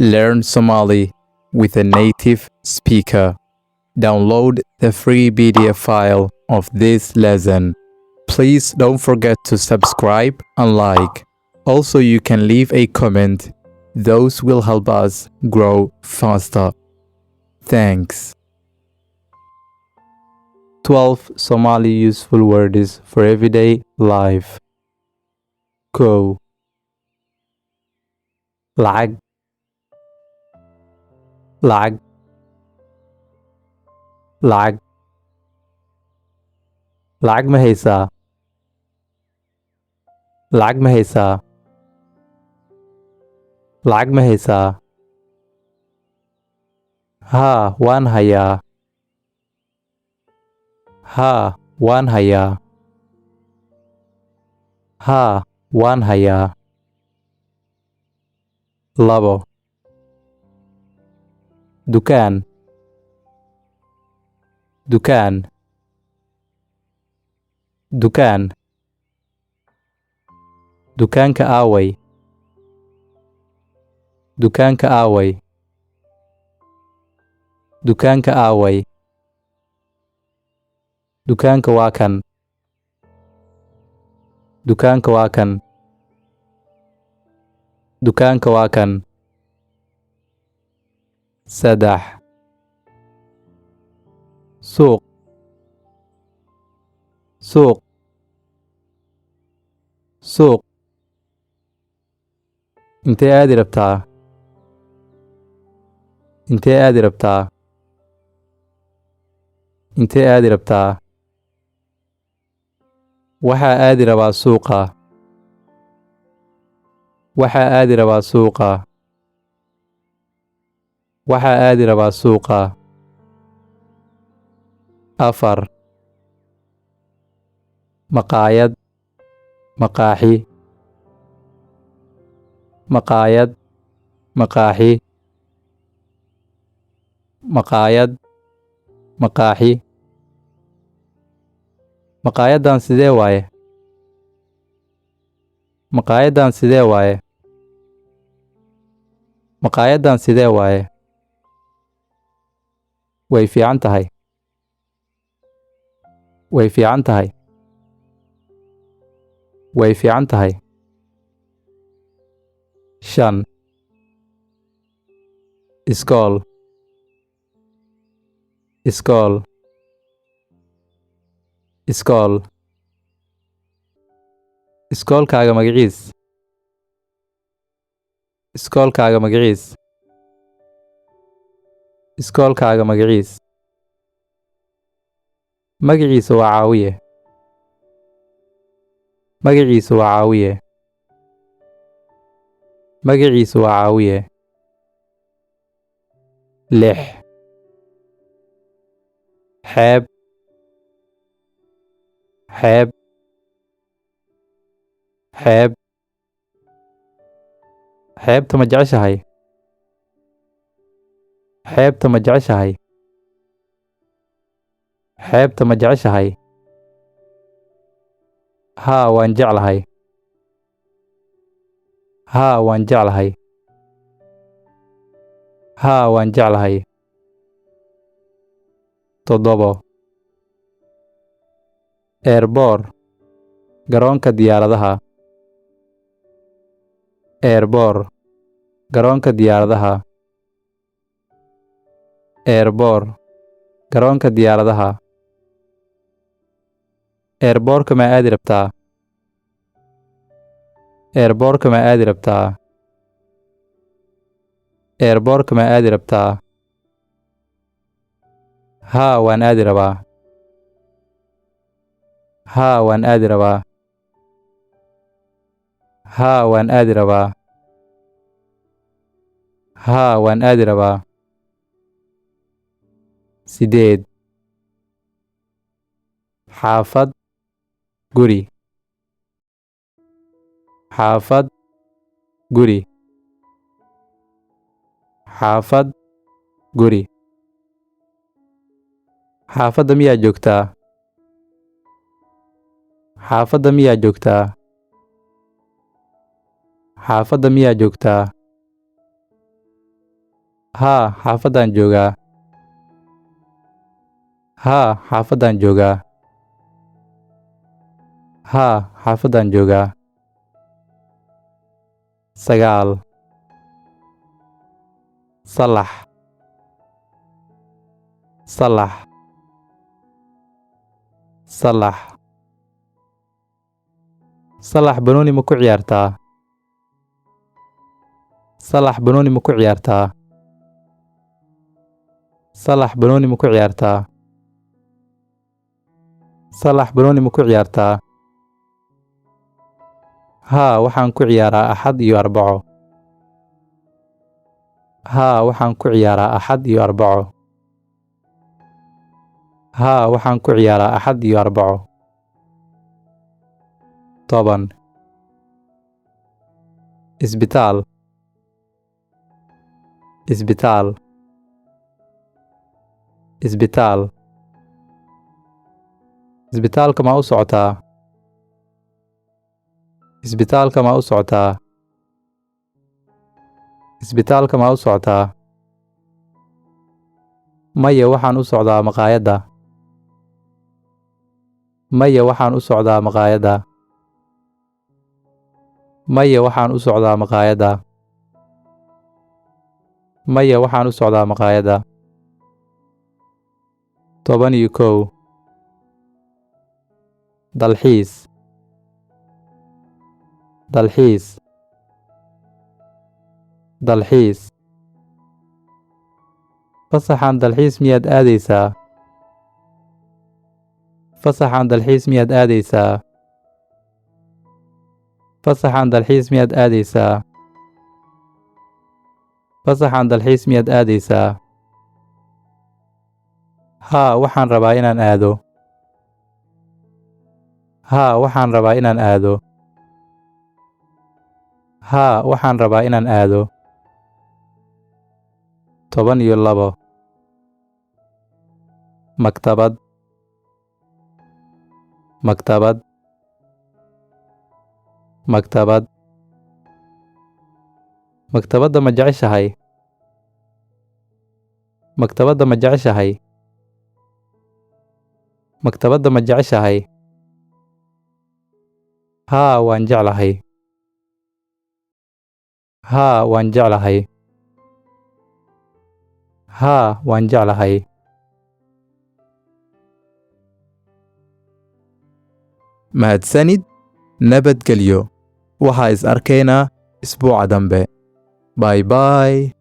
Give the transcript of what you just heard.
Learn Somali with a native speaker. Download the free PDF file of this lesson. Please don't forget to subscribe and like. Also, you can leave a comment. Those will help us grow faster. Thanks. 12 Somali useful words for everyday life. Go. Lacag. Lacag. Lacag. Lacag ma haysaa? Lacag ma haysaa? Lacag ma haysaa? Haa, waan hayaa. Haa, waan hayaa. Haa, waan hayaa. Labo. Dukaan. Dukaan. Dukaan. Dukaanka aaway. Dukaanka aaway. Dukaanka aaway. Dukaanka waa kan. Dukaanka waa kan. Dukaanka waa kan. Saddex. Suuq. Suuq. Suuq. Intee aadi rabtaa? Intee aadi rabtaa? Intee aadi rabtaa? Waxaa aadi rabaa suuqa. Waxaa aadi rabaa suuqa. Waxaa aadi rabaa suuqa. Afar. Maqaayad. Maqaaxi. Maqaayad. Maqaaxi. Maqaayad. Maqaaxi. Maqaayadan sidee waaye? Maqaayadan sidee waaye? Maqaayadan sidee waaye? Way fiican tahay. Way fiican tahay. Way fiican tahay. Shan. Iskool. Iskool. Iskool. Iskoolkaaga magaciis. Iskoolkaaga magaciis. Iskoolkaaga magaciis. Magaciisa waa Caawiye. Magaciisa waa Caawiye. Magaciisa waa Caawiye. Lix. Xeeb. Xeeb. Xeeb. Xeebta ma jeceshahay? Xeebta ma jeceshahay? Xeebta ma jeceshahay? Haa, waan jeclahay. Haa, waan jeclahay. Haa, waan jeclahay. Toddobo. Airport. Garoonka diyaaradaha. Airport. Garoonka diyaaradaha. Airport. Garoonka diyaaradaha. Airport-ka ma aadi rabtaa? Airport-ka ma aadi rabtaa? Airport-ka ma aadi rabtaa? Haa, waan aadi rabaa. Haa, waan aadi rabaa. Haa, waan aadi rabaa. Haa, waan aadi rabaa. Sideed. Xaafad. Guri. Xaafad. Guri. Xaafad. Guri. Xaafadda miyaa joogtaa? Xaafadda miyaa joogtaa? Xaafadda miyaa joogtaa? haa xaafadaan joogaa haa xaafadaan joogaa haa xaafadaan joogaa sagaal salax salax salax salax banooni ma ku ciyaartaa salax banooni ma ku ciyaartaa salax banooni ma ku ciyaartaa salax banooni ma ku ciyaartaa haa waxaan ku ciyaaraa axad iyo arbaco haa waxaan ku ciyaaraa axad iyo arbaco haa waxaan ku ciyaaraa axad iyo arbaco 10 isbitaal isbitaal isbitaal isbitaalka ma u socotaa isbitaalka ma u socotaa isbitaalka ma u socotaa maya waxaan u socdaa maqaayadda maya waxaan u socdaa maqaayadda maya waxaan u socdaa maqaayadda maya waxaan u socdaa maqaayadda 11 dalxiis dalxiis dalxiis fasaxan dalxiis miyaad aadaysaa fasaxan dalxiis miyaad aadaysaa fasaxan dalxiis miyaad aadaysaa fasaxan dalxiis miyaad aadaysaa haa waxaan rabaa inaan aado haa waxaan rabaa inaan aado haa waxaan rabaa inaan aado 12 maktabad maktabad maktabad maktabadda ma jeceshahay maktabadda ma jeceshahay maktabadda ma jeceshahay haa waan jeclahay haa waan jeclahay haa waan jeclahay mahadsanid nabadgelyo waxaa is arkaynaa isbuuca dambe bye bye